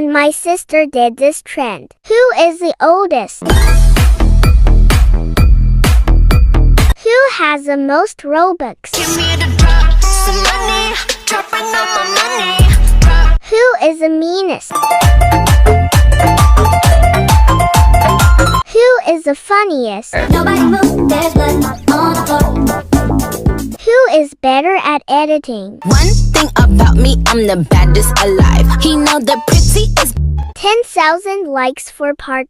and my sister did this trend. Who is the oldest? Who has the most Robux? Give me the drop, some money, dropping on my money. Drop. Who is the meanest? Who is the funniest? Nobody move, there's blood on the floor. Who is better at editing? One thing about me, I'm the baddest alive. He know the pretty is 10,000 likes for part